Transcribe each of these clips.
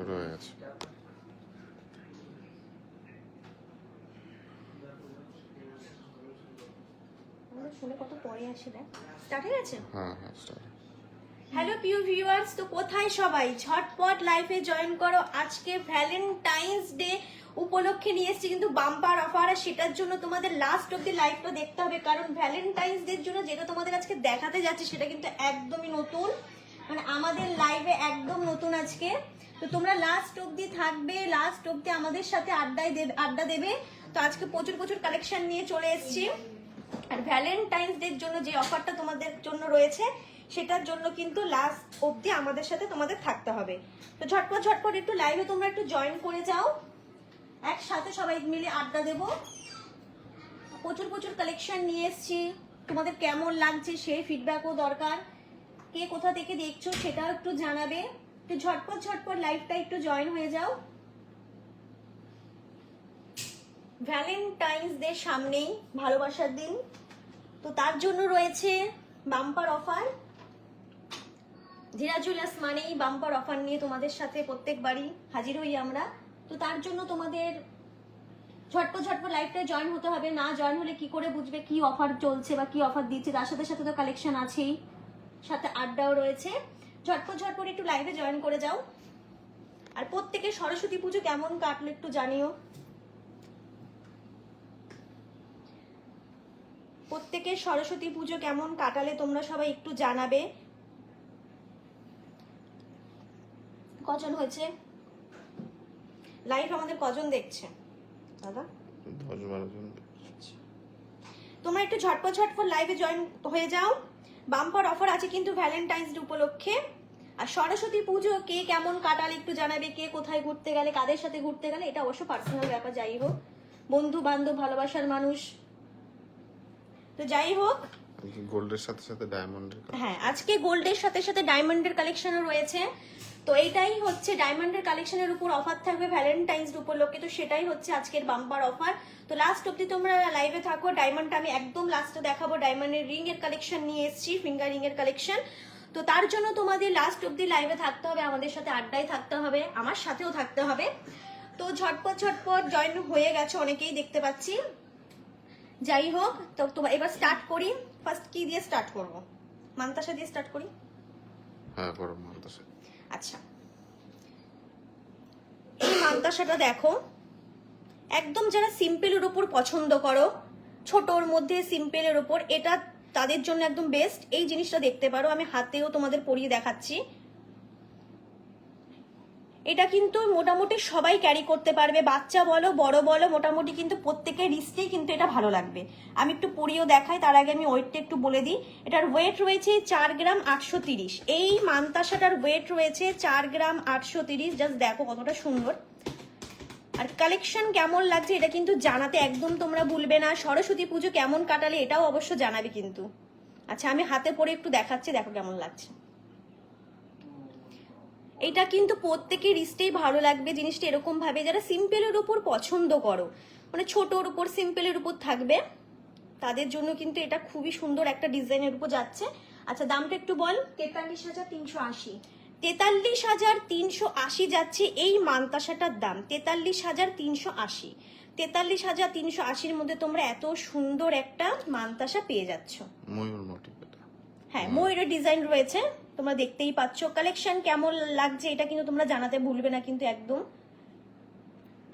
শুরু হয়ে গেছে। শুনে কত পরে আসে দেখ। স্টার্ট হয়ে গেছে? হ্যাঁ হ্যাঁ স্টার্ট। হ্যালো প্রিয় ভিউয়ার্স, তো কোথায় সবাই? ঝটপট লাইফে জয়েন করো। আজকে ভ্যালেন্টাইন্স ডে উপলক্ষে নিয়ে এসেছি কিন্তু বাম্পার অফার, আর সেটার জন্য তোমাদের লাস্ট অব্দি লাইভটা দেখতে হবে, কারণ ভ্যালেন্টাইন্স ডের জন্য যেটা তোমাদের আজকে দেখাতে যাচ্ছে সেটা কিন্তু একদমই নতুন, মানে আমাদের লাইভে একদম নতুন আজকে। তো তোমরা লাস্ট অব্দি থাকবে, লাস্ট অব্দি আমাদের সাথে আড্ডা দেবে। তো আজকে প্রচুর প্রচুর কালেকশন নিয়ে চলে এসেছি, আর ভ্যালেন্টাইন্স ডের জন্য যে অফারটা তোমাদের জন্য রয়েছে সেটার জন্য কিন্তু লাস্ট অবধি আমাদের সাথে তোমাদের থাকতে হবে। তো ঝটপট ঝটপট একটু লাইভে তোমরা একটু জয়েন করে যাও, একসাথে সবাই মিলে আড্ডা দেব। প্রচুর প্রচুর কালেকশন নিয়ে এসেছি, তোমাদের কেমন লাগছে সেই ফিডব্যাকও দরকার। কে কোথা থেকে দেখছো সেটাও একটু জানাবে। তো ঝটপট ঝটপট লাইভটা একটু জয়েন হয়ে যাও। ভ্যালেন্টাইন্স ডে সামনেই, ভালোবাসার দিন, তো তার জন্য রয়েছে বাম্পার অফার। ধীরা জুয়েলার্স মানেই বাম্পার অফার নিয়ে তোমাদের সাথে প্রত্যেকবারই হাজির হই আমরা। তো তার জন্য তোমাদের ঝটপট ঝটপট লাইভটায় জয়েন হতে হবে, না জয়েন হলে কি করে বুঝবে কি অফার চলছে বা কি অফার দিচ্ছে। তার সাথে সাথে তো কালেকশন আছেই, সাথে আড্ডাও রয়েছে। ঝটপট ঝটপট একটু লাইভে জয়েন করে যাও। আর প্রত্যেকে সরস্বতী পুজো কেমন কাটলো একটু জানিও। প্রত্যেকের সরস্বতী পুজো কেমন কাটালে তোমরা সবাই একটু জানাবে। কজন হয়েছে লাইভ আমাদের, কজন দেখছে দাদা? 10-12 জন। তোমরা একটু ঝটপট ঝটপট লাইভে জয়েন হয়ে যাও। বাম্পার অফার আছে কিন্তু ভ্যালেন্টাইন্স ডে উপলক্ষে। আর সরস্বতী পুজো কে কেমন কাটালে একটু জানাবে, কে কোথায় ঘুরতে গেলে, কাদের সাথে ঘুরতে গেলে, এটা অবশ্য পার্সোনাল ব্যাপার, যাই হোক বন্ধু বান্ধব ভালোবাসার মানুষ। তো যাই হোক, গোল্ডের সাথে সাথে ডায়মন্ডের। হ্যাঁ আজকে গোল্ডের সাথে সাথে ডায়মন্ডের কালেকশনও রয়েছে। তো এইটাই হচ্ছে ডায়মন্ডের কালেকশনের উপর অফার থাকবে ভ্যালেন্টাইন্স ডে উপলক্ষে, তো সেটাই হচ্ছে আজকের বাম্পার অফার। তো লাস্ট অব্দি তোমরা লাইভে থাকো। ডায়মন্ডটা আমি একদম লাস্টে দেখাবো। ডায়মন্ডের রিং এর কালেকশন নিয়ে এসেছি, ফিঙ্গার রিং এর কালেকশন। তো তার জন্য তোমাদের লাস্ট অব্দি লাইভে থাকতে হবে, আমাদের সাথে আড্ডায় থাকতে হবে, আমার সাথেও থাকতে হবে। তো ঝটপট ঝটপট জয়েন হয়ে গেছে অনেকেই দেখতে পাচ্ছি। যাই হোক, তো তোমার এবার স্টার্ট করি। ফার্স্ট কি দিয়ে স্টার্ট করব? মান্তাসা দিয়ে স্টার্ট করি। হ্যাঁ করো মান্তাসা। আচ্ছা, এই মান্তাসাটা দেখো, একদম যারা সিম্পলের উপর পছন্দ করো, ছোটর মধ্যে সিম্পলের উপর, এটা তাদের জন্য একদম বেস্ট। এই জিনিসটা দেখতে পারো, আমি হাতেও তোমাদের পরিয়ে দেখাচ্ছি। এটা কিন্তু মোটামুটি সবাই ক্যারি করতে পারবে, বাচ্চা বলো বড় বলো, মোটামুটি কিন্তু প্রত্যেকের রিস্টেই কিন্তু এটা ভালো লাগবে। আমি একটু পরিয়েও দেখাই, তার আগে আমি ওয়েটটা একটু বলে দিই। এটার ওয়েট রয়েছে 4 গ্রাম 830। এই মান্তাসাটার ওয়েট রয়েছে 4 গ্রাম 830। জাস্ট দেখো কতটা সুন্দর। আর কালেকশন কেমন লাগছে এটা কিন্তু জানাতে একদম তোমরা ভুলবে না। সরস্বতী পুজো কেমন কাটালে এটাও অবশ্য জানাবে কিন্তু। আচ্ছা আমি হাতে পরে একটু দেখাচ্ছি, দেখো কেমন লাগছে। এটা কিন্তু প্রত্যেকের রিস্টেই ভালো লাগবে জিনিসটা, এরকম ভাবে যারা সিম্পলের উপর পছন্দ করো, মানে ছোটর উপর সিম্পলের উপর থাকবে, তাদের জন্য কিন্তু এটা খুবই সুন্দর একটা ডিজাইনের উপর যাচ্ছে। আচ্ছা দামটা একটু বল। 43,380। 43,380 যাচ্ছে এই মান্তাসাটার দাম। 43,380। 43,380-র মধ্যে তোমরা এত সুন্দর একটা মান্তাসা পেয়ে যাচ্ছ। ময়ূর মোটিভ এটা। হ্যাঁ ময়ূরের ডিজাইন রয়েছে, তোমরা দেখতেই পাচ্ছ। কালেকশন কেমন লাগছে এটা কিন্তু তোমরা জানাতে ভুলবে না কিন্তু একদম।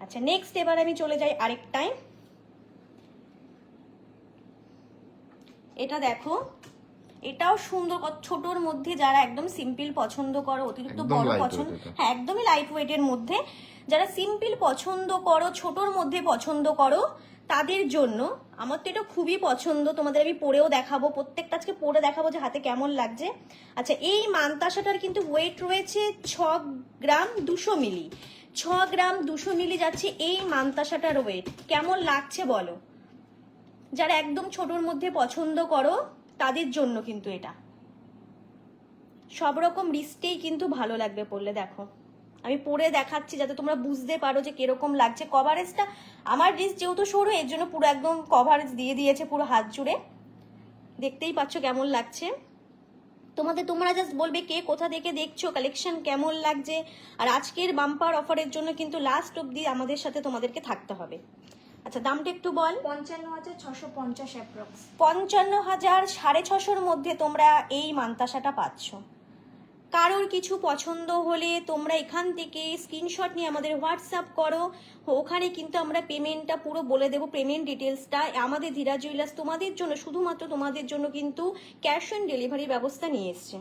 আচ্ছা নেক্সট এবার আমি চলে যাই আরেকটায়। এটা দেখো, এটাও সুন্দর, ছোটর মধ্যে যারা একদম সিম্পল পছন্দ করো, অতিরিক্ত বড় পছন্দ, হ্যাঁ একদমই লাইট ওয়েটের মধ্যে যারা সিম্পল পছন্দ করো, ছোটর মধ্যে পছন্দ করো, তাদের জন্য আমার তো এটা খুবই পছন্দ। তোমাদের আমি পরেও দেখাবো, প্রত্যেকটা আজকে পরে দেখাবো যে হাতে কেমন লাগছে। আচ্ছা এই মান্তাসাটার কিন্তু ওয়েট রয়েছে 6 গ্রাম 200 মিলি। 6 গ্রাম 200 মিলি যাচ্ছে এই মান্তাসাটার ওয়েট। কেমন লাগছে বলো? যারা একদম ছোটর মধ্যে পছন্দ করো তাদের জন্য কিন্তু এটা সব রকম রিস্টেই কিন্তু ভালো লাগবে পরলে। দেখো আমি পরে দেখাচ্ছি যাতে তোমরা বুঝতে পারো যে কিরকম লাগছে। কভারেজটা আমার রিস্ট যেহেতু সরু, এর জন্য পুরো একদম কভারেজ দিয়ে দিয়েছে পুরো হাত জুড়ে, দেখতেই পাচ্ছ কেমন লাগছে। তোমরা জাস্ট বলবে কে কোথা থেকে দেখছো, কালেকশন কেমন লাগছে। আর আজকের বাম্পার অফারের জন্য কিন্তু লাস্ট অবধি আমাদের সাথে তোমাদেরকে থাকতে হবে। আচ্ছা দামটা একটু বল। 55,650 অ্যাপ্রক্স। 55,000 650-র মধ্যে তোমরা এই মান্তাসাটা পাচ্ছ। কারোর কিছু পছন্দ হলে তোমরা এখান থেকে স্ক্রিনশট নিয়ে আমাদের হোয়াটসঅ্যাপ করো, ওখানে কিন্তু আমরা পেমেন্টটা পুরো বলে দেবো, পেমেন্ট ডিটেলসটা। আমাদের ধীরা জুয়েলার্স তোমাদের জন্য, শুধুমাত্র তোমাদের জন্য কিন্তু ক্যাশ অন ডেলিভারির ব্যবস্থা নিয়ে এসছে।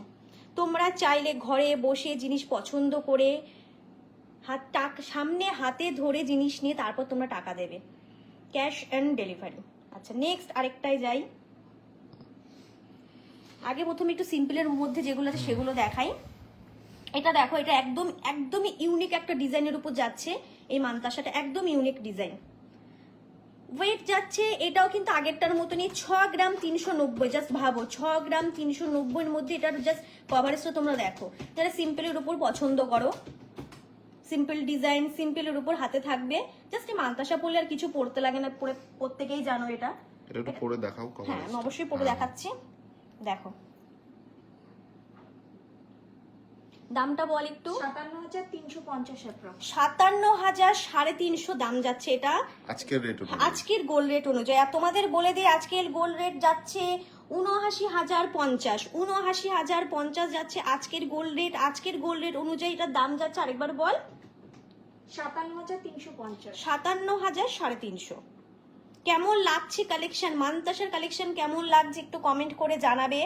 তোমরা চাইলে ঘরে বসে জিনিস পছন্দ করে সামনে হাতে ধরে জিনিস নিয়ে তারপর তোমরা টাকা দেবে, ক্যাশ অন ডেলিভারি। আচ্ছা নেক্সট আরেকটাই যাই। আগে প্রথমে একটু সিম্পলের মধ্যে যেগুলো আছে সেগুলো দেখাই। এটা দেখো, এটা একদমই ইউনিক একটা ডিজাইনের উপর যাচ্ছে এই মান্তাসাটা, একদম ইউনিক ডিজাইন। ওয়েট যাচ্ছে এটাও কিন্তু আগেরটার মতনই 6 গ্রাম 390। জাস্ট ভাবো 6 গ্রাম 390-এর মধ্যে এটার জাস্ট কভারেজটা তোমরা দেখো। যারা সিম্পলের উপর পছন্দ করো, সিম্পল ডিজাইন, সিম্পলের উপর হাতে থাকবে, জাস্ট এই মান্তাসা পরলে আর কিছু পড়তে লাগে না, প্রত্যেকেই জানো এটা। এটা একটু পরে দেখাও কভার। হ্যাঁ আমি অবশ্যই পরে দেখাচ্ছি। দেখো দামটা বল একটু। 57,350 অ্যাপ্রক্স। 57,350 দাম যাচ্ছে এটা আজকের রেট আজকের গোল্ড রেট অনুযায়ী। আর তোমাদের বলে দিই আজকের গোল্ড রেট যাচ্ছে 79,050। 79,050 যাচ্ছে আজকের গোল্ড রেট। আজকের গোল্ড রেট অনুযায়ী এটার দাম যাচ্ছে, আরেকবার বল। 57,350। 57,350। কেমন লাগছে কালেকশন, মান্তাসার কালেকশন কেমন লাগছে একটু কমেন্ট করে জানাবে।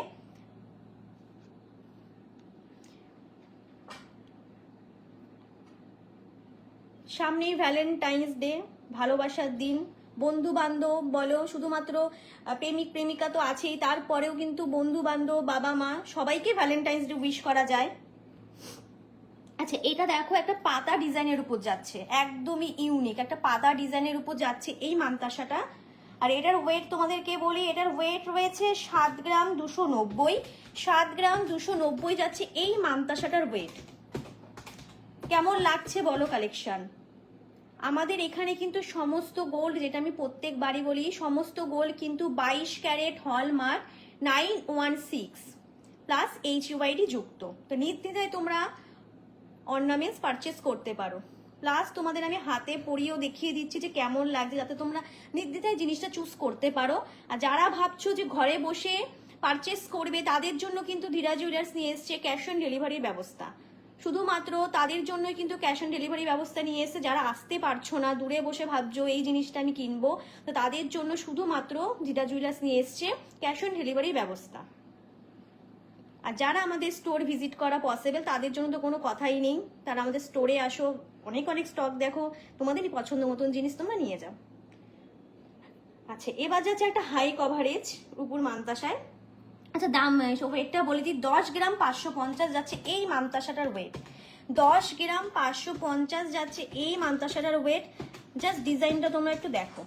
সামনেই ভ্যালেন্টাইন্স ডে, ভালোবাসার দিন। বন্ধু বান্ধব বলো, শুধুমাত্র প্রেমিক প্রেমিকা তো আছেই, তারপরেও কিন্তু বন্ধু বান্ধব, বাবা মা সবাইকে ভ্যালেন্টাইন্স ডে উইশ করা যায়। আচ্ছা এটা দেখো, একটা পাতা ডিজাইনের উপর যাচ্ছে, একদমই ইউনিক একটা পাতা ডিজাইনের উপর যাচ্ছে এই মান্তাসাটা। আর এটার ওয়েট তোমাদেরকে বলি, এটার ওয়েট রয়েছে 7 গ্রাম 290। 7 গ্রাম 290 যাচ্ছে এই মান্তাসাটার ওয়েট। কেমন লাগছে বলো কালেকশন। আমাদের এখানে কিন্তু সমস্ত গোল্ড, যেটা আমি প্রত্যেকবারই বলি, সমস্ত গোল্ড কিন্তু 22 ক্যারেট হলমার্ক 916 প্লাস HUID যুক্ত। তো নির্দ্বিধায় তোমরা অর্নামেন্টস পারচেস করতে পারো। প্লাস তোমাদের আমি হাতে পরিয়েও দেখিয়ে দিচ্ছি যে কেমন লাগছে, যাতে তোমরা নির্দ্বিধায় জিনিসটা চুজ করতে পারো। আর যারা ভাবছো যে ঘরে বসে পারচেস করবে, তাদের জন্য কিন্তু ধীরা জুয়েলার্স নিয়ে এসছে ক্যাশ অন ডেলিভারির ব্যবস্থা। শুধুমাত্র তাদের জন্যই কিন্তু ক্যাশ অন ডেলিভারি ব্যবস্থা নিয়ে এসে, যারা আসতে পারছো না, দূরে বসে ভাবছো এই জিনিসটা আমি কিনবো, তো তাদের জন্য শুধুমাত্র ধীরা জুয়েলার্স নিয়ে এসছে ক্যাশ অন ডেলিভারির ব্যবস্থা। আর যারা আমাদের স্টোর ভিজিট করা পসিবল, তাদের জন্য তো কোনো কথাই নেই, তারা আমাদের স্টোরে আসো, অনেক স্টক দেখো, তোমাদেরই পছন্দ মতন জিনিস তোমরা নিয়ে যাও। আচ্ছা এবার যাচ্ছে একটা হাই কভারেজ উপর মান্তাসায়। আচ্ছা দাম ওয়েটটা বলে দিই, 10 গ্রাম 550 যাচ্ছে এই মান্তাসাটার ওয়েট। 10 গ্রাম 550 যাচ্ছে এই মান্তাসাটার ওয়েট। জাস্ট ডিজাইনটা তোমরা একটু দেখো,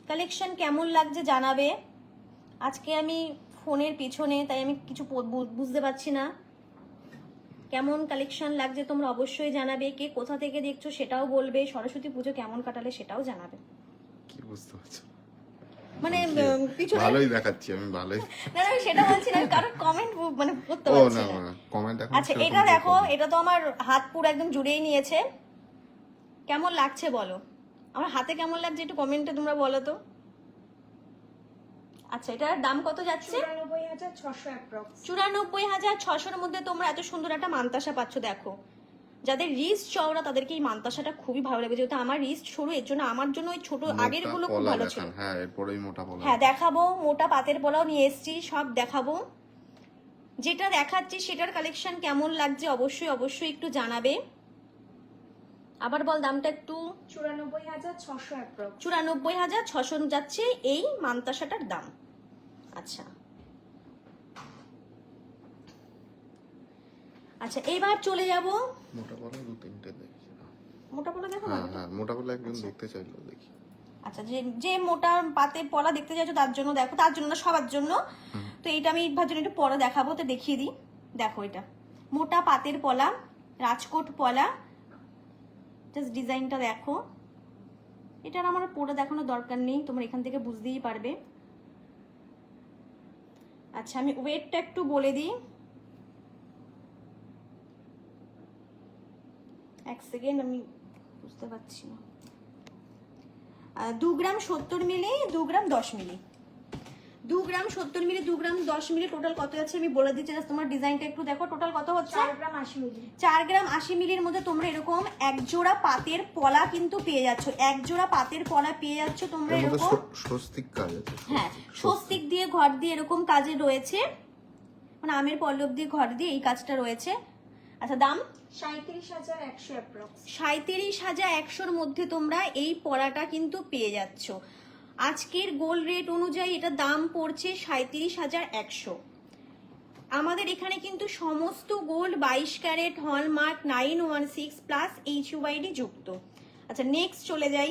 কালেকশন কেমন লাগছে জানাবে। আজকে আমি ফোনের পিছনে, তাই আমি কিছু বুঝতে পারছি না। কেমন কালেকশন লাগছে তোমরা অবশ্যই জানাবে। কে কোথা থেকে দেখছো সেটাও বলবে। সরস্বতী পুজো কেমন কাটালে সেটাও জানাবে। কি বুঝতে পারছো? মানে পিছনে ভালোই দেখাচ্ছি আমি, ভালোই। না আমি সেটা বলছি না, কারণ কমেন্ট মানে করতে ও পারছি না না। কমেন্ট এখন। আচ্ছা এটা দেখো, এটা তো আমার হাত পুরো একদম জুড়েই নিয়েছে। কেমন লাগছে বলো, আমার হাতে কেমন লাগছে একটু কমেন্টে তোমরা বলো তো। আচ্ছা এটার দাম কত যাচ্ছে? 94,600 অ্যাপ্রক্স। 94,600-এর মধ্যে তোমরা এত সুন্দর একটা মান্তাসা পাচ্ছ। দেখো যাদের রিস্ট চওড়া তাদেরকে এই মান্তাসাটা খুবই ভালো লাগবে, যেহেতু আমার রিস্ট সরু, এর জন্য আমার জন্য ওই ছোট আগের গুলো খুব ভালো ছিল। হ্যাঁ এরপরেই মোটা পলা। হ্যাঁ দেখাবো, মোটা পাতের পোলাও নিয়ে এসেছি, সব দেখাবো। যেটা দেখাচ্ছি সেটার কালেকশন কেমন লাগছে অবশ্যই একটু জানাবে। আবার বল দামটা একটু। 94,600 অ্যাপ্রক্স। 94,600 যাচ্ছে এই মান্তাসাটার দাম। আচ্ছা আচ্ছা এবার চলে যাব। মোটা পলা 2-3টে দেখি। মোটা পোলা দেখো। হ্যাঁ মোটা পলা একজন দেখতে চাইলো, দেখি। আচ্ছা যে মোটা পাতে পলা দেখতে চাইছো তার জন্য দেখো, তার জন্য না সবার জন্য। তো এইটা আমি ভাবছিলাম একটু পরে দেখাবো, তো দেখিয়ে দিই। দেখো এটা মোটা পাতের পলা, রাজকোট পলা। জাস্ট ডিজাইনটা দেখো, এটার আমার পরে দেখানোর দরকার নেই, তোমরা এখান থেকে বুঝতেই পারবে। আচ্ছা আমি ওয়েটটা একটু বলে দিই, এক সেকেন্ড, আমি বুঝতে পারছি না। 2 গ্রাম 70 মিলি, 2 গ্রাম 10 মিলি, 2 গ্রাম 70 মিলি, 2 গ্রাম 10 মিলি, টোটাল কত যাচ্ছে আমি বলে দিচ্ছি, জাস্ট তোমার ডিজাইনটা একটু দেখো। টোটাল কত হচ্ছে? 4 গ্রাম 80 মিলি। 4 গ্রাম 80 মিলির মধ্যে তোমরা এরকম এক জোড়া পাতের পলা কিন্তু পেয়ে যাচ্ছ, এক জোড়া পাতের পলা পেয়ে যাচ্ছ তোমরা এর মধ্যে এরকম। স্বস্তিক কাজ আছে। হ্যাঁ, স্বস্তিক দিয়ে ঘর দিয়ে এরকম কাজে রয়েছে, মানে আমের পল্লব দিয়ে ঘর দিয়ে এই কাজটা রয়েছে। আচ্ছা দাম 37,100 অ্যাপ্রক্স। 37,100-র মধ্যে তোমরা এই পলাটা কিন্তু পেয়ে যাচ্ছ। আজকের গোল্ড রেট অনুযায়ী এটা দাম পড়ছে 37,100। আমাদের এখানে কিন্তু সমস্ত gold 22 carat hallmark 916 plus HUID যুক্ত। আচ্ছা নেক্সট চলে যাই।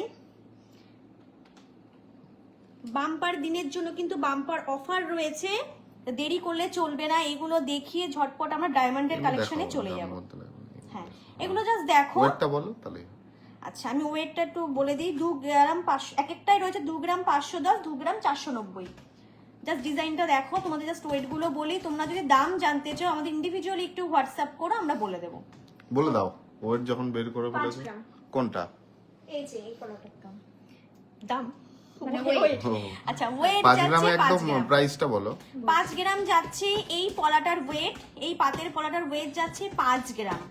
বাম্পার দিনের জন্য কিন্তু বাম্পার অফার রয়েছে, দেরি করলে চলবে না। এগুলো দেখিয়ে ঝটপট আমরা ডায়মন্ডের কালেকশনে চলে যাব। হ্যাঁ এগুলো জাস্ট দেখো। ওয়েটটা বলো তাহলে। আচ্ছা আমি ওয়েটটা একটু বলে দিই, 2 গ্রাম 500, এক একটাই রয়েছে 2 গ্রাম 510, 2 গ্রাম 490। জাস্ট ডিজাইনটা দেখো, তোমাদের জাস্ট ওয়েট গুলো বলি। তোমরা যদি দাম জানতে চাও আমাদের ইন্ডিভিজুয়ালি একটু হোয়াটসঅ্যাপ করো, আমরা বলে দেবো। বলে দাও ওয়েট যখন বের করে 5 ফেলেছো। গ্রাম। কোনটা? এই যে এই কলাটার দাম। দাম মানে Weight। ওয়েট। আচ্ছা ওয়েট 5 যাচ্ছে গ্রামে 5 একদম গ্রাম। প্রাইসটা বলো। 5 গ্রাম যাচ্ছে এই পলাটার ওয়েট, এই পাতের পলাটার ওয়েট যাচ্ছে 5 গ্রাম।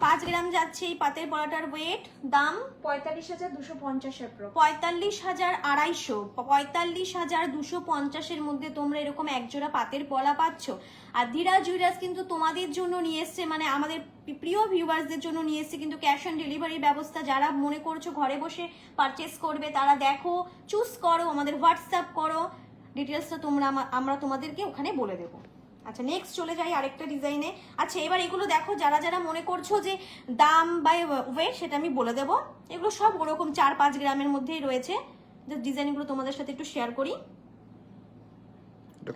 5 গ্রাম যাচ্ছে এই পাতের পলাটার ওয়েট। দাম 45,250 অ্যাপ্রক্স। 45,250। 45,250 এর মধ্যে তোমরা এরকম এক জোড়া পাতের পলা পাচ্ছ। আর ধীরা জুয়েলার্স কিন্তু তোমাদের জন্য নিয়ে এসছে, মানে আমাদের প্রিয় ভিউয়ার্সদের জন্য নিয়ে এসছে কিন্তু ক্যাশ অন ডেলিভারির ব্যবস্থা। যারা মনে করছো ঘরে বসে পারচেস করবে তারা দেখো, চুজ করো, আমাদের হোয়াটসঅ্যাপ করো, ডিটেলসটা তোমরা আমরা তোমাদেরকে ওখানে বলে দেবো। আচ্ছা নেক্সট চলে যাই আরেকটা ডিজাইনে। আচ্ছা এবার এগুলো দেখো, যারা যারা মনে করছো যে দাম বা ওয়েট সেটা আমি বলে দেবো। এগুলো সব ওরকম 4-5 গ্রামের মধ্যেই রয়েছে। যে ডিজাইনগুলো তোমাদের সাথে একটু শেয়ার করি। এটা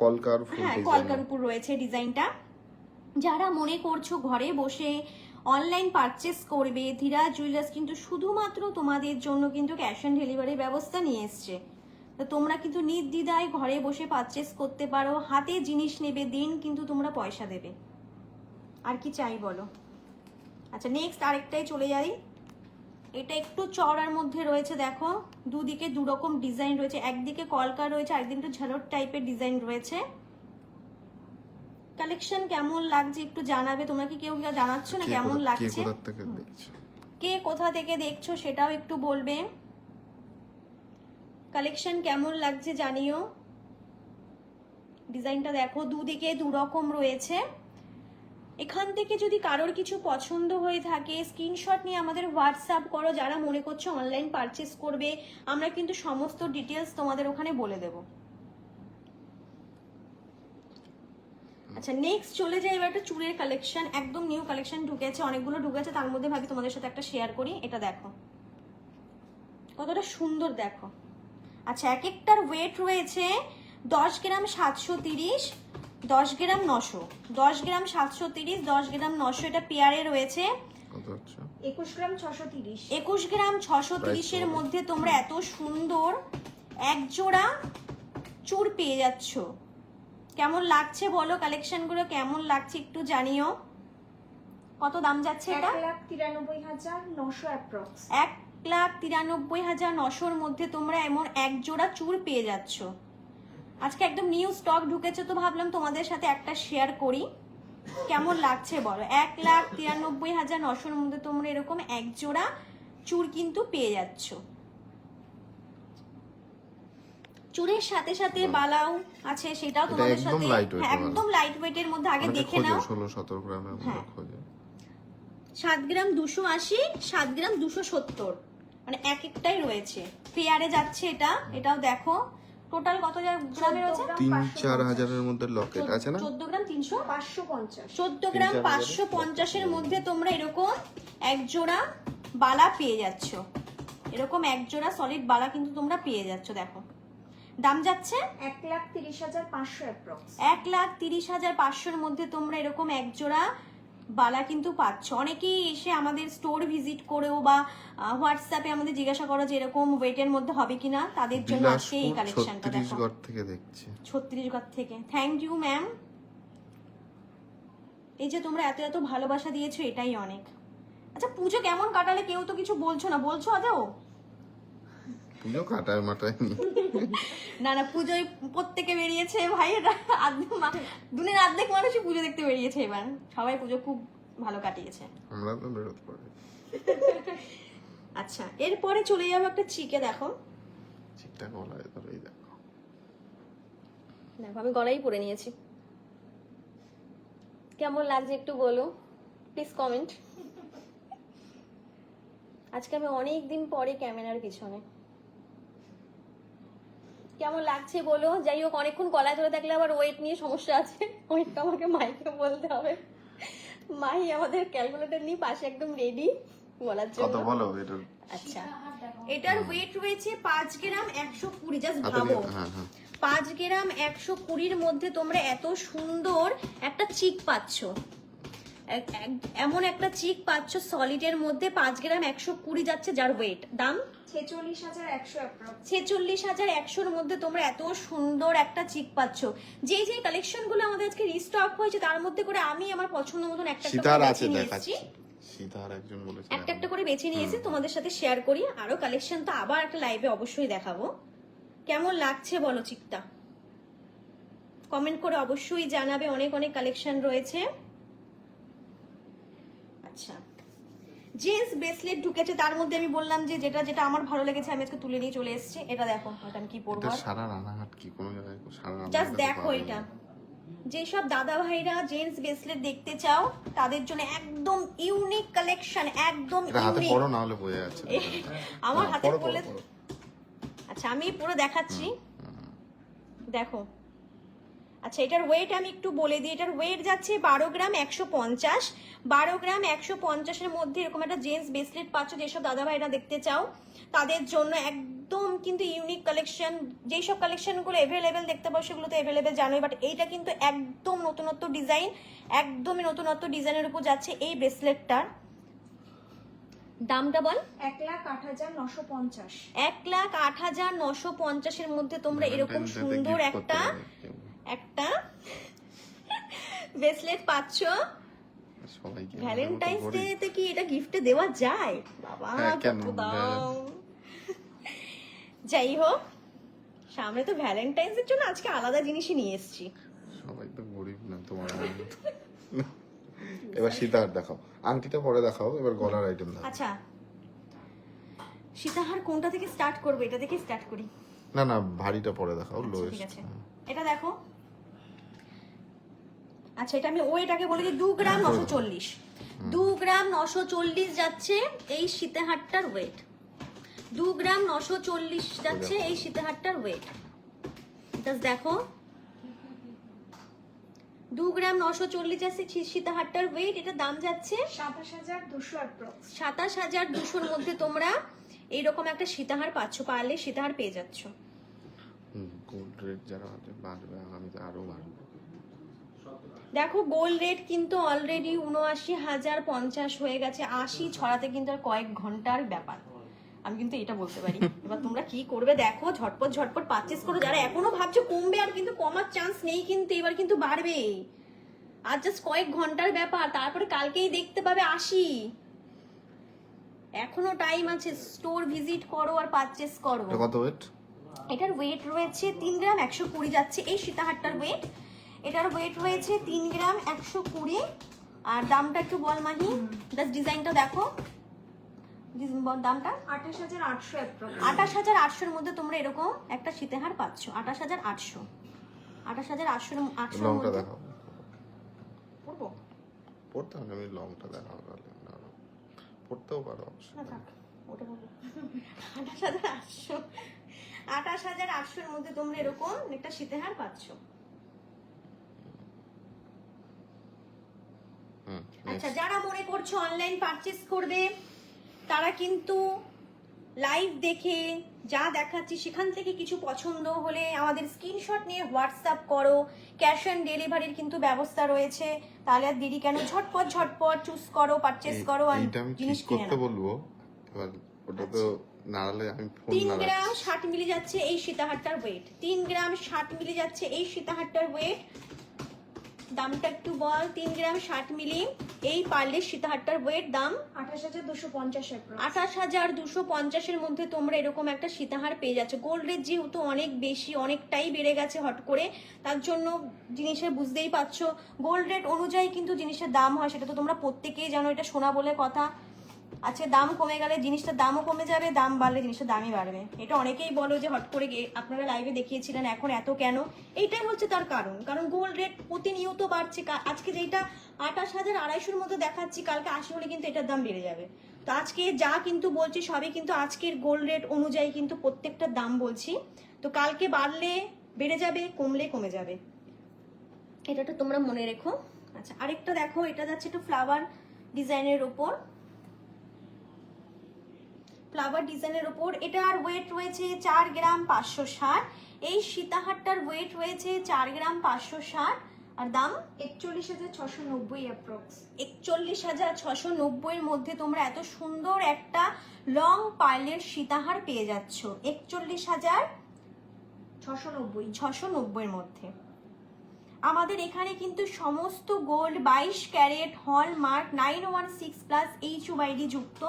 কলকার ফুল হ্যাঁ ডিজাইন। কলকার উপর রয়েছে ডিজাইনটা। যারা মনে করছো ঘরে বসে অনলাইন পারচেস করবে, ধীরা জুয়েলার্স কিন্তু শুধুমাত্র তোমাদের জন্য কিন্তু ক্যাশ অন ডেলিভারির ব্যবস্থা নিয়ে এসছে। তো তোমরা কিন্তু নির্দ্বিধায় ঘরে বসে পারচেস করতে পারো, হাতে জিনিস নেবে, দিন কিন্তু তোমরা পয়সা দেবে। আর কি চাই বলো। আচ্ছা নেক্সট আরেকটাই চলে যাই। এটা একটু চওড়ার মধ্যে রয়েছে, দেখো দুদিকে দু রকম ডিজাইন রয়েছে, একদিকে কলকা রয়েছে, আরেকদিকে একটু ঝালর টাইপের ডিজাইন রয়েছে। কালেকশন কেমন লাগছে একটু জানাবে। তোমরা কি কেউ জানাচ্ছ না কেমন লাগছে? কে কোথা থেকে দেখছো সেটাও একটু বলবে। কালেকশন কেমন লাগছে জানিও। ডিজাইনটা দেখো দুদিকে দু রকম রয়েছে। এখান থেকে যদি কারোর কিছু পছন্দ হয়ে থাকে স্ক্রিনশট নিয়ে আমাদের হোয়াটসঅ্যাপ করো। যারা মনে করছো অনলাইন পারচেস করবে, আমরা কিন্তু সমস্ত ডিটেলস তোমাদের ওখানে বলে দেব। আচ্ছা নেক্সট চলে যাই এবার একটা চুড়ের কালেকশন, একদম নিউ কালেকশন ঢুকেছে, অনেকগুলো ঢুকেছে, তার মধ্যে ভাবি তোমাদের সাথে একটা শেয়ার করি। এটা দেখো কতটা সুন্দর দেখো। আচ্ছা এক একটার ওয়েট রয়েছে 10 গ্রাম 730, 10 গ্রাম 900, 10 গ্রাম 730, 10 গ্রাম 900। এটা পেয়ারে রয়েছে। 21 গ্রাম 630। 21 গ্রাম 630 এর মধ্যে তোমরা এত সুন্দর এক জোড়া চূড় পেয়ে যাচ্ছ। কেমন লাগছে বলো, কালেকশনগুলো কেমন লাগছে একটু জানিও। কত দাম যাচ্ছে এটা? 1,93,900 অ্যাপ্রক্স। 1,93,900 মধ্যে তোমরা এমন এক জোড়া চূড় পেয়ে যাচ্ছ। আজকে একদম নিউ স্টক ঢুকেছে তো ভাবলাম তোমাদের সাথে একটা শেয়ার করি। কেমন লাগছে বলো। 1,93,900 মধ্যে তোমরা এরকম এক জোড়া চূড় কিন্তু পেয়ে যাচ্ছ। চূড়ের সাথে সাথে বালাও আছে, সেটাও তোমাদের সাথে একদম লাইট ওয়েটের মধ্যে। আগে দেখে নাও 16-17 গ্রামের মধ্যে খোঁজে। 7 গ্রাম 280, 7 গ্রাম 270, মানে এক একটাই রয়েছে। পেয়ারে যাচ্ছে এটা। এটাও দেখো টোটাল কত গ্রামে রয়েছে? 3-4 হাজারের মধ্যে লকেট আছে না? 14 গ্রাম 300, 550। 14 গ্রাম 550 এর মধ্যে তোমরা এরকম এক জোড়া বালা পেয়ে যাচ্ছ। এরকম এক জোড়া সলিড বালা কিন্তু তোমরা পেয়ে যাচ্ছ। দেখো দাম যাচ্ছে 1,30,500 অ্যাপ্রক্স। 1,30,500 এর মধ্যে তোমরা এরকম এক জোড়া বালা কিন্তু পাচ্ছ। অনেকেই এসে আমাদের স্টোর ভিজিট করেও বা হোয়াটসঅ্যাপে আমাদের জিজ্ঞাসা করো যে এরকম ওয়েটের মধ্যে হবে কিনা, তাদের জন্য আজকে এই বিলাসপুর কালেকশনটা দেখো। ছত্তিশগড় থেকে দেখছি। ছত্তিশগড় থেকে, থ্যাংক ইউ ম্যাম। এই যে তোমরা এত এত ভালোবাসা দিয়েছো, এটাই অনেক। আচ্ছা পুজো কেমন কাটালে? কেউ তো কিছু বলছো না, বলছো আদৌ? পুজো কাটায় মাটায় নি। না না, পুজোয় প্রত্যেকে বেরিয়েছে ভাই, দুনিয়ার অর্ধেক মানুষই পুজো দেখতে বেরিয়েছে এবার। সবাই পুজো খুব ভালো কাটিয়েছে। আমরা তো বেরোতে পারি। আচ্ছা এরপরে চলে যাবো একটা চিকে। দেখো চিকটা গলায় ধরে এই দেখো। দেখো আমি গলায় পরে নিয়েছি। কেমন লাগছে একটু বলো প্লিজ কমেন্ট। আজকে আমি অনেক দিন পরে ক্যামেরার পিছনে। কেমন লাগছে বলো? যাই হোক, অনেকক্ষণ গলায় ধরে থাকলে আবার ওয়েট নিয়ে সমস্যা আছে। ওয়েটটা আমাকে মাইকে বলতে হবে। মাহি আমাদের ক্যালকুলেটর নিয়ে পাশে একদম রেডি বলার কত জন্য। বলো এটা? আচ্ছা এটার ওয়েট রয়েছে 5 গ্রাম 120। জাস্ট হাতে ভাবো, নিয়ে- হ্যাঁ হ্যাঁ 5 গ্রাম 120-র মধ্যে তোমরা এত সুন্দর একটা চিক পাচ্ছ। এমন একটা চিক পাচ্ছ সলিডের মধ্যে 5 গ্রাম 120 যাচ্ছে, যার ওয়েট দাম 46,100 অ্যাপ্রক্স। 46,100-র মধ্যে তোমরা এত সুন্দর একটা চিক পাচ্ছ। যেই যেই কালেকশন গুলো আমাদের আজকে রিস্টক হয়েছে তার মধ্যে করে আমি আমার পছন্দ মতন একটা একটা সীতার করে আছে বেছে নিয়ে দেখাচ্ছি। এসেছি। সীতার একজন বলেছে একটা একটা করে বেছে নিয়েছি, তোমাদের সাথে শেয়ার করি। আরো কালেকশন তো আবার একটা লাইভে অবশ্যই দেখাবো। কেমন লাগছে বলো চিকটা? কমেন্ট করে অবশ্যই জানাবে। অনেক অনেক কালেকশন রয়েছে। আচ্ছা জেন্টস ব্রেসলেট ঢুকেছে, তার মধ্যে আমি বললাম যে যেটা যেটা আমার ভালো লেগেছে আমি আজকে তুলে নিয়ে চলে এসেছি। এটা দেখো, এটা আমি কি পরবো। এটা সারা রানাঘাট কি কোনো জায়গায় সারা রানাঘাট জাস্ট দেখো এটা। যেসব দাদা ভাইরা জেন্টস ব্রেসলেট দেখতে চাও তাদের জন্য একদম ইউনিক কালেকশন, একদম এটা হাতে ইউনিক। পড়ো না হলে বোঝা যাচ্ছে না। আমার হ্যাঁ, হাতে পড়ো, পড়লে পড়ো, পড়ো। আচ্ছা আমি পুরো দেখাচ্ছি, দেখো। আচ্ছা এটার ওয়েট আমি একটু বলে দিই। এটার ওয়েট যাচ্ছে 12 গ্রাম 150। 12 গ্রাম 150-এর মধ্যে এরকম একটা জেন্টস ব্রেসলেট পাচ্ছ। যেসব দাদা ভাইরা দেখতে চাও তাদের জন্য একদম কিন্তু ইউনিক কালেকশন। যেসব কালেকশনগুলো এভেলেবেল দেখতে পাও সেগুলো তো এভেলেবেল জানোই, বাট এইটা কিন্তু একদম নতুনত্ব ডিজাইন, একদমই নতুনত্ব ডিজাইনের উপর যাচ্ছে এই ব্রেসলেটটার। দামটা বল। 1,08,950। 1,08,950-এর মধ্যে তোমরা এরকম ভ্যালেন্টাইন্স ডে তে সুন্দর gift করতে একটা পারে কেউ। ব্রেসলেট পাচ্ছ। সবাইকে ভ্যালেন্টাইন্স আমাদের ডে মতো তে কি এটা গিফটে দেওয়া যায়? বাবা হ্যাঁ, কেন? কত দাম। যাই হোক, সামনে তো ভ্যালেন্টাইন্স এর জন্য আজকে আলাদা জিনিসই নিয়ে এসেছি। সবাই তো গরিব না তোমার আমার মতো। এবার সীতাহার দেখাও, আংটিটা পরে দেখাও, এবার গলার আইটেম দেখাও। আচ্ছা সীতাহার কোনটা থেকে স্টার্ট করবে? এটা থেকে স্টার্ট করি। না না ভারীটা পরে দেখাও, আচ্ছা, লোয়েস্ট। ঠিক আছে এটা দেখো। আচ্ছা এটা আমি ওইটাকে বলে দিই 2 গ্রাম 940। 2 গ্রাম 940 যাচ্ছে এই সীতাহারটার ওয়েট। 2 গ্রাম 940 যাচ্ছে এই সীতাহারটার ওয়েট। জাস্ট দেখো 2 গ্রাম 940 যাচ্ছে সীতাহারটার ওয়েট। এটা দাম যাচ্ছে 27,200 অ্যাপ্রক্স। 27,200-র মধ্যে তোমরা এইরকম একটা সীতাহার পাচ্ছ। পারলে সীতাহার পেয়ে যাচ্ছ। গোল্ড রেট যারা আছে বাড়বে, আগামীতে আরো বাড়বে। দেখো গোল্ড রেট কিন্তু অলরেডি 79,050 হয়ে গেছে। 80 ছড়াতে কিন্তু আর কয়েক ঘন্টার ব্যাপার, আমি কিন্তু এটা বলতে পারি। এবার তোমরা কি করবে দেখো, ঝটপট ঝটপট পারচেজ করো। যারা এখনো ভাবছো কমবে, আর কিন্তু কমার চান্স নেই, কিন্তু এবার কিন্তু বাড়বে। আর জাস্ট কয়েক ঘন্টার ব্যাপার, তারপরে কালকেই দেখতে পাবে 80। এখনো টাইম আছে, স্টোর ভিজিট করো আর পারচেজ করো। এটা কত ওয়েট? এটার ওয়েট রয়েছে 3 গ্রাম 120 যাচ্ছে এই সীতাহারটার ওয়েট। এটার ওয়েট রয়েছে 3 গ্রাম 120। আর দামটা একটু বল মাহি, জাস্ট ডিজাইনটা দেখো। দামটা 28,800 অ্যাপ্রক্স। 28,800-এর মধ্যে তোমরা এরকম একটা সীতাহার পাচ্ছ। 28,800। 28,800-এর লংটা মধ্যে দেখাও। পড়বো পড়তে হবে, আমি লংটা দেখাও তাহলে। না, পড়তেও পারো অবশ্যই। না থাক, ওটা বলবো। 28,800। 28,800-এর মধ্যে তোমরা এরকম একটা সীতাহার পাচ্ছ। আচ্ছা যারা মনে করছো অনলাইন পারচেজ করবে তারা কিন্তু লাইভ দেখে যা দেখাচ্ছি সেখান থেকে কিছু পছন্দ হলে আমাদের স্ক্রিনশট নিয়ে হোয়াটসঅ্যাপ করো। ক্যাশ অন ডেলিভারির কিন্তু ব্যবস্থা রয়েছে, তাহলে আর দেরি কেন, ঝটপট চুজ করো, পারচেস করো আর এইটা আমি জিনিস ঠিক কিনে করতে নাও। বলবো, এবার ওটা তো নাড়ালে আমি ফোন 3 গ্রাম নাড়াচ্ছি। 60 মিলি যাচ্ছে এই সীতাহারটার ওয়েট, 3 গ্রাম 60 মিলি যাচ্ছে এই সীতাহারটার ওয়েট। দামটা একটু বল। 3 গ্রাম 60 মিলি এই পার্লের সীতাহারটার ওয়েট দাম 28,250 অ্যাপ্রক্স। 28,250-এর মধ্যে তোমরা এরকম একটা সীতাহার পেয়ে যাচ্ছ। গোল্ড রেট যেহেতু অনেক বেশি, অনেকটাই বেড়ে গেছে হট করে, তার জন্য জিনিসের বুঝতেই পারছো গোল্ড রেট অনুযায়ী কিন্তু জিনিসের দাম হয়, সেটা তো তোমরা প্রত্যেকেই জানো, এটা শোনা বলে কথা। আচ্ছা, দাম কমে গেলে জিনিসটার দামও কমে যাবে, দাম বাড়লে জিনিসটার দামই বাড়বে। এটা অনেকেই বলো যে হট করে আপনারা লাইভে দেখিয়েছিলেন এখন এত কেন, এইটাই হচ্ছে তার কারণ। কারণ গোল্ড রেট প্রতিনিয়ত বাড়ছে। আজকে যেটা 28,250-র মধ্যে দেখাচ্ছি, কালকে 80 হলে কিন্তু এটার দাম বেড়ে যাবে। তো আজকে যা কিন্তু বলছি সবই কিন্তু আজকের গোল্ড রেট অনুযায়ী কিন্তু প্রত্যেকটার দাম বলছি। তো কালকে বাড়লে বেড়ে যাবে, কমলে কমে যাবে, এটা তো তোমরা মনে রেখো। আচ্ছা, আরেকটা দেখো, এটা যাচ্ছে একটু ফ্লাওয়ার ডিজাইনের উপর, ফ্লাওয়ার ডিজাইনের উপর। এটার ওয়েট রয়েছে 4 গ্রাম 560। এই সীতাহারটার ওয়েট রয়েছে 4 গ্রাম 560 আর দাম 41,690 অ্যাপ্রক্স। 41,690-এর মধ্যে তোমরা এত সুন্দর একটা লং পার্লের সীতাহার পেয়ে যাচ্ছ 41,690-এর মধ্যে। আমাদের এখানে কিন্তু সমস্ত গোল্ড 22 ক্যারেট হলমার্ক 916+ HUID যুক্ত।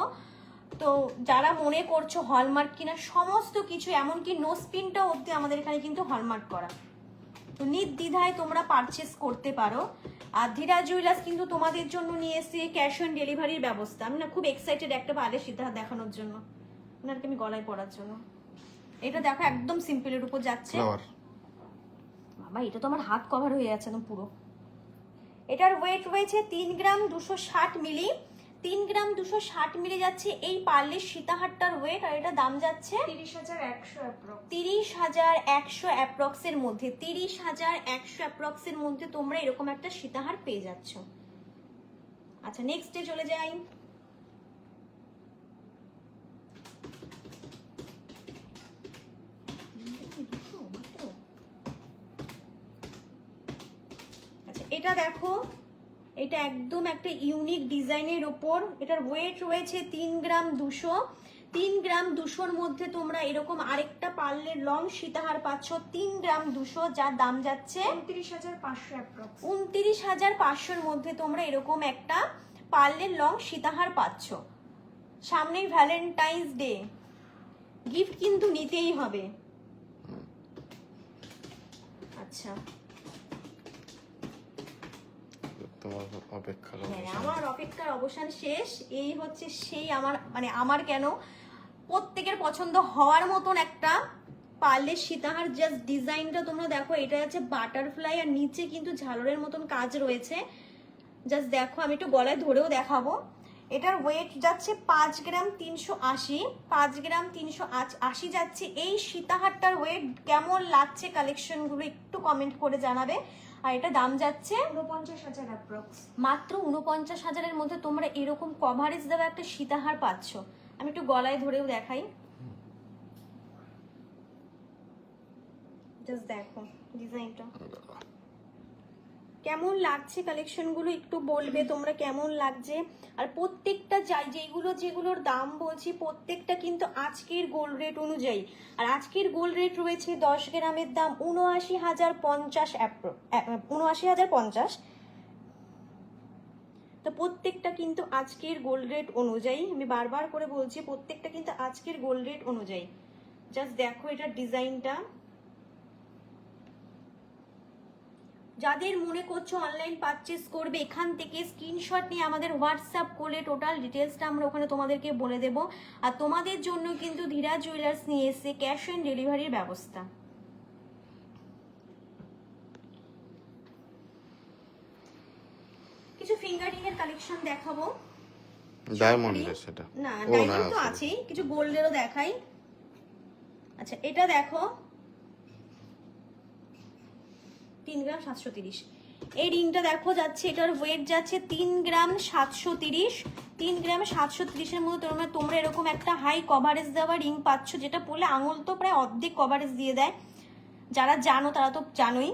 তো যারা মনে করছো হলমার্ক কিনা, সমস্ত কিছু এমনকি নো স্পিনটা অবধি আমাদের এখানে কিন্তু হলমার্ক করা। তো নির্দ্বিধায় তোমরা পারচেস করতে পারো। আর ধীরা জুয়েলার্স কিন্তু তোমাদের জন্য নিয়ে এসে ক্যাশ অন ডেলিভারির ব্যবস্থা। আমি না খুব এক্সাইটেড একটা পার্লের সীতাহার দেখানোর জন্য, ওনারকে আমি গলায় পরার জন্য। এটা দেখো একদম সিম্পলের উপর যাচ্ছে। বাবা, এটা তো আমার হাত কভার হয়ে যাচ্ছে একদম পুরো। এটার ওয়েট রয়েছে 3 গ্রাম 260 মিলি। 3 গ্রাম 260 মিলি যাচ্ছে এই পার্লের সীতাহারটার ওয়েট, আর এটা দাম যাচ্ছে 30,100 অ্যাপ্রক্স। 30,100 অ্যাপ্রক্সের মধ্যে। 30,100 অ্যাপ্রক্সের মধ্যে তোমরা এরকম একটা সীতাহার পেয়ে যাচ্ছ। আচ্ছা, নেক্সটে চলে যাই। আচ্ছা, এটা দেখো, এটা একদম একটা ইউনিক ডিজাইনের উপর। এটার ওয়েট রয়েছে 3 গ্রাম 200। 3 গ্রাম 200-র মধ্যে তোমরা এরকম আরেকটা পার্লের লং সীতাহার পাচ্ছ 3 গ্রাম 200, যার দাম যাচ্ছে 29,500 অ্যাপ্রক্স। 29,500-র মধ্যে তোমরা এরকম একটা পার্লের লং সীতাহার পাচ্ছ। সামনেই ভ্যালেন্টাইন্স ডে, গিফট কিন্তু নিতেই হবে। আচ্ছা, তোমার অপেক্ষার হ্যাঁ, অবসান। আমার অপেক্ষার অবসান শেষ। এই হচ্ছে সেই আমার কেন প্রত্যেকের পছন্দ হওয়ার মতন একটা পার্লের সীতাহার। জাস্ট ডিজাইনটা তোমরা দেখো, এটা হচ্ছে বাটারফ্লাই আর নিচে কিন্তু ঝালরের মতন কাজ রয়েছে। জাস্ট দেখো, আমি একটু গলায় ধরেও দেখাবো। এটার ওয়েট যাচ্ছে 5 গ্রাম 380। 5 গ্রাম 380 যাচ্ছে এই সীতাহারটার ওয়েট। কেমন লাগছে কালেকশনগুলো একটু কমেন্ট করে জানাবে। আর এটা দাম যাচ্ছে 49,000 অ্যাপ্রক্স। মাত্র 49,000-এর মধ্যে তোমরা এরকম কভারেজ দেওয়া একটা সীতাহার পাচ্ছ। আমি একটু গলায় ধরেও দেখাই, জাস্ট দেখো ডিজাইনটা কেমন লাগছে। কালেকশনগুলো একটু বলবে তোমরা কেমন লাগছে। আর প্রত্যেকটা যেগুলোর দাম বলছি প্রত্যেকটা কিন্তু আজকের গোল্ড রেট অনুযায়ী। আর আজকের গোল্ড রেট রয়েছে 10 গ্রামের দাম 79,050 79,050। তো প্রত্যেকটা কিন্তু আজকের গোল্ড রেট অনুযায়ী, আমি বারবার করে বলছি প্রত্যেকটা কিন্তু আজকের গোল্ড রেট অনুযায়ী। জাস্ট দেখো এটার ডিজাইনটা। যাদের মনে করছো অনলাইন পারচেস করবে, এখান থেকে স্ক্রিনশট নিয়ে আমাদের হোয়াটসঅ্যাপ করলে টোটাল ডিটেলসটা আমরা ওখানে তোমাদেরকে বলে দেব। আর তোমাদের জন্য কিন্তু ধীরা জুয়েলার্স নিয়ে এসে ক্যাশ অন ডেলিভারির ব্যবস্থা। কিছু ফিঙ্গারিং এর কালেকশন দেখাবো। ডায়মন্ডের সেটা না, ও না, ডায়মন্ড তো sorry। আছেই, কিছু গোল্ডেরও দেখাই। আচ্ছা, এটা দেখো 3 গ্রাম 730। এই রিংটা দেখো যাচ্ছে, এটার ওয়েট যাচ্ছে 3 গ্রাম 730। 3 গ্রাম 730-এর মধ্যে তোমরা এরকম একটা হাই কভারেজ দেওয়া রিং পাচ্ছ, যেটা পরলে আঙুল তো প্রায় অর্ধেক কভারেজ দিয়ে দেয়। যারা জানো তারা তো জানোই।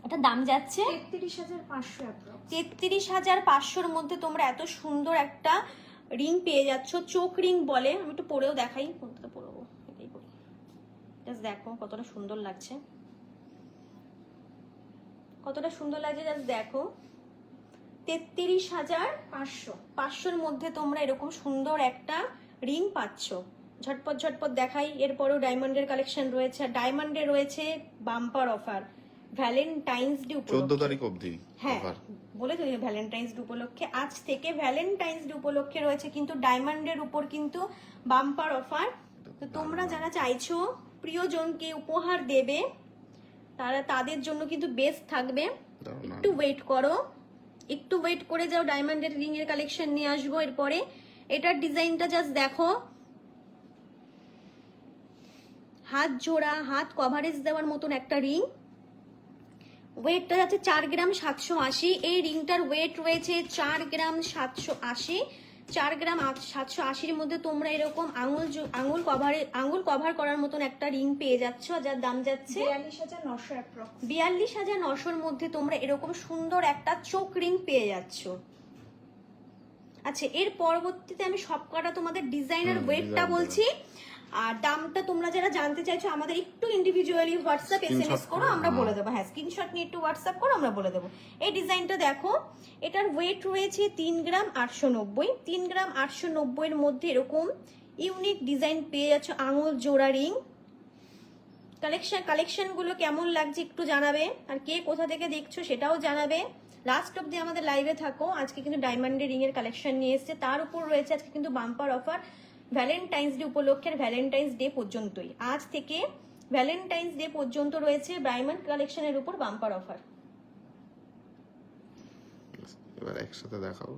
এটা দাম যাচ্ছে 33,500 অ্যাপ্রক্স। 33,500-র মধ্যে তোমরা এত সুন্দর একটা রিং পেয়ে যাচ্ছ। চোখ রিং বলে, আমি একটু পরেও দেখাই। কোনটা পরবো, এটাই পরি। জাস্ট দেখো কতটা সুন্দর লাগছে, কতটা সুন্দর লাগছে, জাস্ট দেখো। 33,500-র মধ্যে তোমরা এরকম সুন্দর একটা রিং পাচ্ছ। ঝটপট ঝটপট দেখাই। এরপরেও ডায়মন্ডের কালেকশন রয়েছে, আর ডায়মন্ডে রয়েছে বাম্পার অফার ভ্যালেন্টাইন্স ডে 14 তারিখ অবধি হ্যাঁ offer। বলে তো ভ্যালেন্টাইন্স ডে উপলক্ষে, আজ থেকে ভ্যালেন্টাইন্স ডে উপলক্ষে রয়েছে কিন্তু ডায়মন্ডের উপর কিন্তু বাম্পার অফার। তো তোমরা যারা চাইছো প্রিয়জনকে উপহার দেবে, তাদের জন্য কিন্তু বেস্ট থাকবে। দারুণ। একটু ওয়েট করো, একটু ওয়েট করে যাও, ডায়মন্ডের রিং এর কালেকশন নিয়ে আসবো এরপরে। এটার ডিজাইনটা জাস্ট দেখো, হাত জোড়া, হাত কভারেজ দেওয়ার মতন একটা রিং। ওয়েটটা যাচ্ছে 4 গ্রাম 780। এই রিংটার ওয়েট রয়েছে 4 গ্রাম 780। 4 গ্রাম 780-র মধ্যে তোমরা এরকম আঙুল কভার করার মতন একটা রিং পেয়ে যাচ্ছ, যার দাম যাচ্ছে 42,900 অ্যাপ্রক্স। 42,900-র মধ্যে তোমরা এরকম সুন্দর একটা চোখ রিং পেয়ে যাচ্ছ। আচ্ছা, এর পরবর্তীতে আমি সবকটা তোমাদের ডিজাইনার ওয়েটটা বলছি, আর দামটা তোমরা যারা জানতে চাইছো আমাদের একটু ইন্ডিভিজুয়ালি হোয়াটসঅ্যাপ এসএমএস করো, আমরা বলে দেবো। হ্যাঁ, স্ক্রিনশট নিয়ে একটু হোয়াটসঅ্যাপ করো, আমরা বলে দেবো। এই ডিজাইনটা দেখো, এটার ওয়েট রয়েছে 3 গ্রাম 890। 3 গ্রাম 890-এর মধ্যে এরকম ইউনিক ডিজাইন পেয়ে যাচ্ছ, আঙুল জোড়া রিং। কালেকশনগুলো কেমন লাগছে একটু জানাবে, আর কে কোথা থেকে দেখছো সেটাও জানাবে। লাস্ট অব্দি আমাদের লাইভে থাকো। আজকে কিন্তু ডায়মন্ডের রিং এর কালেকশন নিয়ে এসেছে, তার উপর রয়েছে আজকে কিন্তু বাম্পার অফার ভ্যালেন্টাইন্স ডে উপলক্ষে, ভ্যালেন্টাইন্স ডে পর্যন্তই। আজ থেকে ভ্যালেন্টাইন্স ডে পর্যন্ত রয়েছে ডায়মন্ড কালেকশনের উপর বাম্পার অফার। এবার একসাথে দেখাও।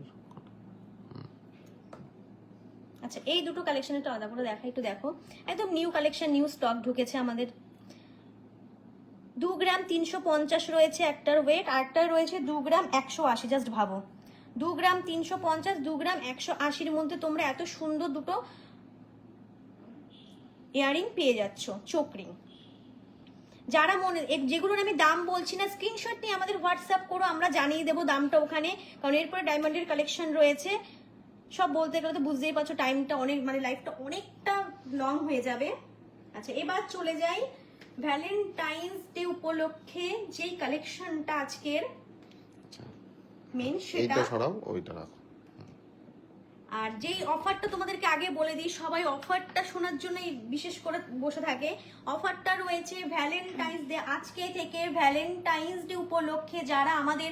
আচ্ছা, এই দুটো কালেকশনের তো আলাদা করে দেখা, একটু দেখো। একদম নিউ কালেকশন, নিউ স্টক ঢুকেছে আমাদের। 2 গ্রাম 350 রয়েছে একটার ওয়েট, আরটার রয়েছে 2 গ্রাম 180। জাস্ট ভাবো, 2 গ্রাম 350, 2 গ্রাম 180-র মধ্যে তোমরা এত সুন্দর দুটো ইয়ারিং পেয়ে যাচ্ছ, চোখ রিং। যারা যেগুলোর আমি দাম বলছি না, স্ক্রিনশট নিয়ে আমাদের হোয়াটসঅ্যাপ করো, আমরা জানিয়ে দেবো দামটা ওখানে। কারণ এরপরে ডায়মন্ডের কালেকশন রয়েছে, সব বলতে গেলে তো বুঝতেই পারছো টাইমটা অনেক, মানে লাইফটা অনেকটা লং হয়ে যাবে। আচ্ছা, এবার চলে যাই ভ্যালেন্টাইন্স ডে উপলক্ষে যেই কালেকশনটা আজকের মেন, সেটা এইটা ছড়াও, ওইটা রাখো। আর যেই অফারটা তোমাদেরকে আগে বলে দিই, সবাই অফারটা শোনার জন্যই বিশেষ করে বসে থাকে। অফারটা রয়েছে ভ্যালেন্টাইন্স ডে, আজকে থেকে ভ্যালেন্টাইন্স ডে উপলক্ষে যারা আমাদের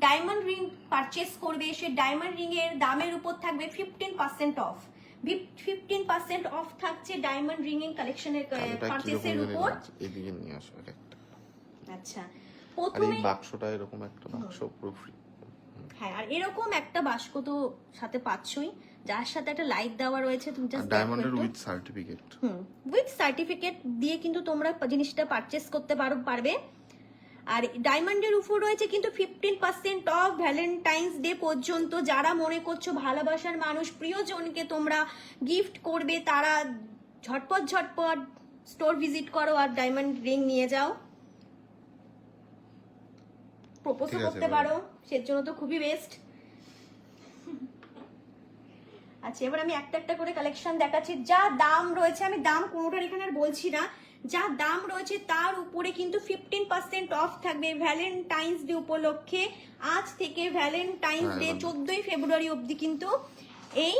ডায়মন্ড রিং পারচেস করবে, সে ডায়মন্ড রিং এর দামের উপর থাকবে 15% অফ। 15% অফ থাকছে ডায়মন্ড রিং এর কালেকশনের পারচেসের উপর। এদিকে নিয়ে আসো একটা। আচ্ছা, আর প্রথমে এই বাক্সটা এরকম একটা বাক্স পুরো ফ্রি। হ্যাঁ, আর এরকম একটা বাস্ক তো সাথে পাচ্ছই, যার সাথে একটা লাইট দেওয়া রয়েছে। তুমি জাস্ট ডায়মন্ডের উইথ সার্টিফিকেট। উইথ সার্টিফিকেট দিয়ে কিন্তু তোমরা জিনিসটা পারচেস করতে পারবে। আর ডায়মন্ডের উপর রয়েছে কিন্তু 15% অফ ভ্যালেন্টাইন্স ডে পর্যন্ত। যারা মনে করছো ভালোবাসার মানুষ, প্রিয়জনকে তোমরা গিফট করবে, তারা ঝটপট স্টোর ভিজিট করো আর ডায়মন্ড রিং নিয়ে যাও। প্রপোজও করতে পারো, সেজন্য তো খুবই বেস্ট। আচ্ছা, এবার আমি একটা একটা করে কালেকশন দেখাচ্ছি। যা দাম রয়েছে, আমি দাম কোনোটার এখানে আর বলছি না, যা দাম রয়েছে তার উপরে কিন্তু 15% অফ থাকবে ভ্যালেন্টাইন্স ডে উপলক্ষে। আজ থেকে ভ্যালেন্টাইন্স ডে 14ই ফেব্রুয়ারি অবধি কিন্তু এই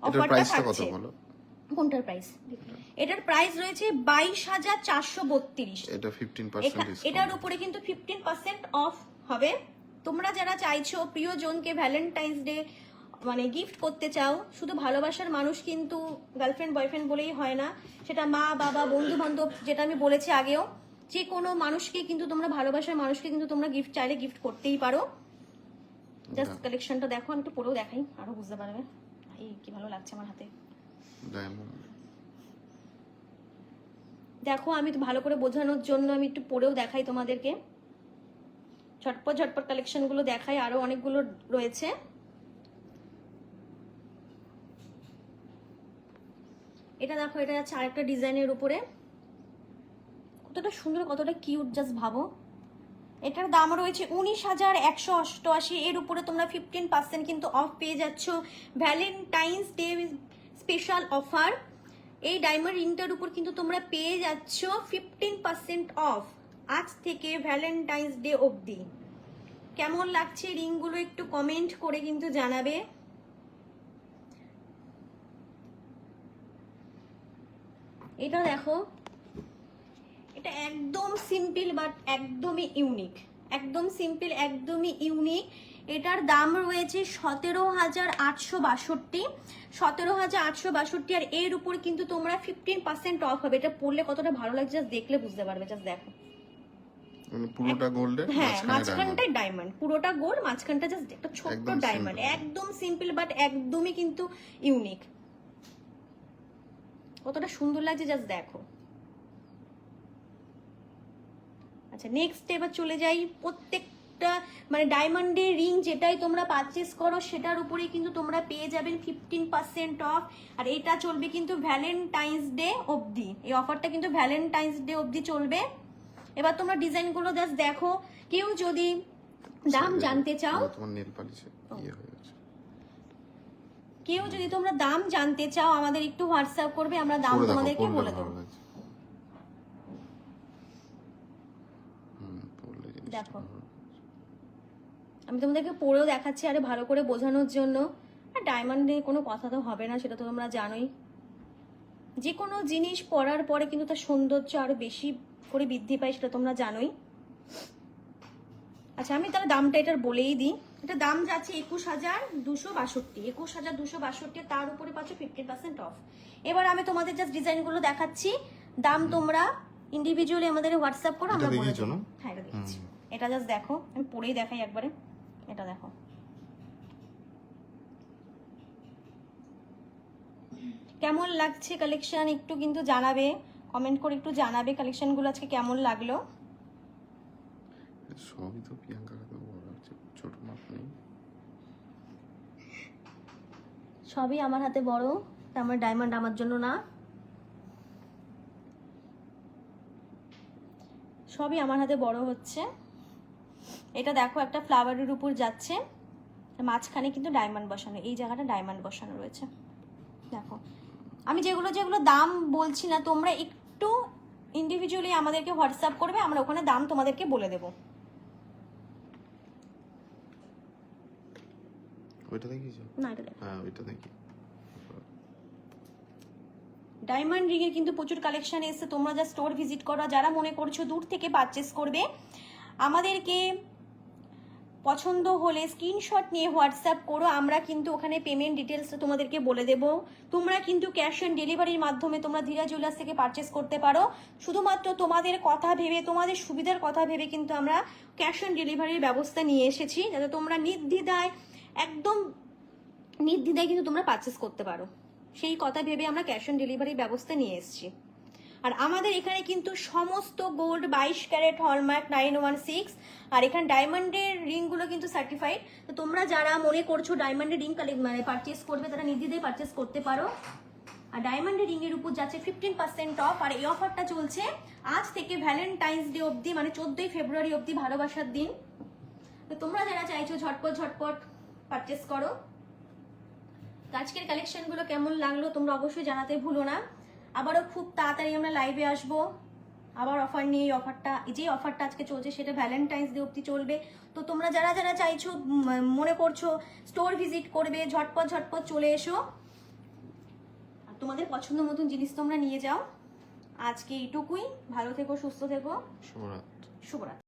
অফারটা থাকছে। কোনটার প্রাইস? এটার প্রাইস রয়েছে 22,432। এটা 15% ডিসকাউন্ট। এটার উপরে কিন্তু 15% অফ হবে। তোমরা যারা চাইছো প্রিয়জনকে ভ্যালেন্টাইন্স ডে মানে গিফট করতে চাও, শুধু ভালোবাসার মানুষ কিন্তু গার্লফ্রেন্ড বয়ফ্রেন্ড বলেই হয় না, সেটা মা বাবা বন্ধু বান্ধব, যেটা আমি বলেছি আগেও, যে কোনো মানুষকে কিন্তু তোমরা ভালোবাসার মানুষকে কিন্তু তোমরা গিফট চাইলে গিফট করতেই পারো। জাস্ট কালেকশনটা দেখো, আমি একটু পরেও দেখাই, আরো বুঝতে পারবে। এই কি ভালো লাগছে আমার হাতে, দেখো। আমি তো ভালো করে বোঝানোর জন্য আমি একটু পরেও দেখাই তোমাদেরকে। ঝটপট কালেকশন গুলো দেখাই, আরো অনেকগুলো রয়েছে। এটা দেখো, এটা যাচ্ছে আরেকটা ডিজাইনের উপরে, কতটা সুন্দর, কতটা কিউট, জাস্ট ভাবো। এটার দাম রয়েছে 19,188। এর উপরে তোমরা 15% কিন্তু অফ পেয়ে যাচ্ছ, ভ্যালেন্টাইন্স ডে স্পেশাল অফার। এই ডায়মন্ড রিংটার উপর কিন্তু তোমরা পেয়ে যাচ্ছ 15% অফ আজ থেকে ভ্যালেন্টাইন্স ডে অবধি। কেমন লাগছে রিংগুলো একটু কমেন্ট করে কিন্তু জানাবে। এটা দেখো, এটা একদম সিম্পল বাট একদমই ইউনিক, একদম সিম্পল একদমই ইউনিক। এটার দাম রয়েছে 17,862, 17,862। আর এর উপর কিন্তু তোমরা 15% অফ হবে। এটা পরলে কতটা ভালো লাগছে জাস্ট দেখলে বুঝতে পারবে, জাস্ট দেখো। মানে পুরোটা গোল্ডের, হ্যাঁ, মাঝখানটাই ডায়মন্ড, পুরোটা গোল্ড, মাঝখানটা জাস্ট একটা ছোট্ট একদম ডায়মন্ড, simple। একদম সিম্পল বাট একদমই কিন্তু ইউনিক। কতটা সুন্দর লাগছে জাস্ট দেখো। আচ্ছা, নেক্সট এবার চলে যাই। প্রত্যেকটা মানে ডায়মন্ডের রিং যেটাই তোমরা পারচেস করো সেটার উপরেই কিন্তু তোমরা পেয়ে যাবেন 15% অফ। আর এটা চলবে কিন্তু ভ্যালেন্টাইন্স ডে অবধি, এই অফারটা কিন্তু ভ্যালেন্টাইন্স ডে অবধি চলবে। এবার তোমরা ডিজাইনগুলো জাস্ট দেখো। কেউ যদি দাম জানতে চাও, তোমার নেল পালিশে ইয়ে হয়ে গেছে, কেউ যদি তোমরা দাম জানতে চাও আমাদের একটু হোয়াটসঅ্যাপ করবে, আমরা দাম পরে দেখো, তোমাদেরকে পরলে বলে ভালো দেবো। লাগছে। পরলে জিনিসটা দেখো, ভালো লাগছে। আমি তোমাদেরকে পরেও দেখাচ্ছি আরে ভালো করে বোঝানোর জন্য। আর ডায়মন্ডে কোনো কথা তো হবে না, সেটা তো তোমরা জানোই। যে কোনো জিনিস পরার পরে কিন্তু তার সৌন্দর্য আরো বেশি করে বৃদ্ধি পায়, সেটা তোমরা জানোই। আচ্ছা, আমি তাহলে দামটা এটার বলেই দিই। এটা দাম যাচ্ছে 21,262, 21,262। তার উপরে পাচ্ছ 50% অফ। এবার আমি তোমাদের জাস্ট ডিজাইনগুলো দেখাচ্ছি, দাম তোমরা ইন্ডিভিজুয়ালি আমাদের হোয়াটসঅ্যাপ করো, আমরা এটা বলে দেখিয়েছো দেবো। না? হ্যাঁ, এটা দেখছি। এটা জাস্ট দেখো, আমি পরেই দেখাই একবারে। এটা দেখো, কেমন লাগছে কালেকশন একটু কিন্তু জানাবে, কমেন্ট করে একটু জানাবে কালেকশনগুলো আজকে কেমন লাগলো। সবই তো প্রিয়াঙ্কার হাতে বড় লাগছে, ছোট মাপ নেই। সবই আমার হাতে বড়, আমার ডায়মন্ড আমার জন্য না, সবই আমার হাতে বড় হচ্ছে। এটা দেখো, একটা ফ্লাওয়ারের উপর যাচ্ছে, মাঝখানে কিন্তু ডায়মন্ড বসানো, এই জায়গাটা ডায়মন্ড বসানো রয়েছে। দেখো, আমি যেগুলো যেগুলো দাম বলছি না, তোমরা একটু ইন্ডিভিজুয়ালি আমাদেরকে হোয়াটসঅ্যাপ করবে, আমরা ওখানে দাম তোমাদেরকে বলে দেবো। ওইটা দেখিয়েছো? না, এটা দেখো, হ্যাঁ, ওইটা দেখি। ডায়মন্ড রিং এর কিন্তু প্রচুর কালেকশন এসেছে, তোমরা যা স্টোর ভিজিট করো, যারা মনে করছো দূর থেকে পারচেস করবে, আমাদেরকে পছন্দ হলে স্ক্রিনশট নিয়ে হোয়াটসঅ্যাপ করো, আমরা কিন্তু ওখানে পেমেন্ট ডিটেলসটা তোমাদেরকে বলে দেব। তোমরা কিন্তু ক্যাশ অন ডেলিভারির মাধ্যমে তোমরা ধীরা জুয়েলার্স থেকে পারচেস করতে পারো। শুধুমাত্র তোমাদের কথা ভেবে, তোমাদের সুবিধার কথা ভেবে কিন্তু আমরা ক্যাশ অন ডেলিভারির ব্যবস্থা নিয়ে এসেছি, যাতে তোমরা নির্দ্বিধায়, একদম নির্দ্বিধায় কিন্তু তোমরা পারচেস করতে পারো। সেই কথা ভেবে আমরা ক্যাশ অন ডেলিভারির ব্যবস্থা নিয়ে এসেছি। আর আমাদের এখানে কিন্তু সমস্ত গোল্ড 22 ক্যারেট হলমার্ক 916, আর এখানে ডায়মন্ডের রিংগুলো কিন্তু সার্টিফাইড। তো তোমরা যারা মনে করছো ডায়মন্ডের রিং মানে পারচেস করবে, তারা নির্দ্বিধায় পারচেস করতে পারো। আর ডায়মন্ডের রিং এর উপর যাচ্ছে 15% অফ। আর এই অফারটা চলছে আজ থেকে ভ্যালেন্টাইন্স ডে অবধি, মানে 14ই ফেব্রুয়ারি অবধি, ভালোবাসার দিন। তো তোমরা যারা চাইছো ঝটপট ঝটপট পারচেস করো। তো আজকের কালেকশনগুলো কেমন লাগলো তোমরা অবশ্যই জানাতে ভুলো না। আবারও খুব তাড়াতাড়ি আমরা লাইভে আসবো আবার অফার নিয়ে। এই অফারটা, যে অফারটা আজকে চলছে সেটা ভ্যালেন্টাইন্স ডে অবধি চলবে। তো তোমরা যারা যারা চাইছো, মনে করছো স্টোর ভিজিট করবে, ঝটপট ঝটপট চলে এসো আর তোমাদের পছন্দ মতন জিনিস তোমরা নিয়ে যাও। আজকে এইটুকুই, ভালো থেকো, সুস্থ থেকো, শুভরাত্রি। শুভরাত্রি।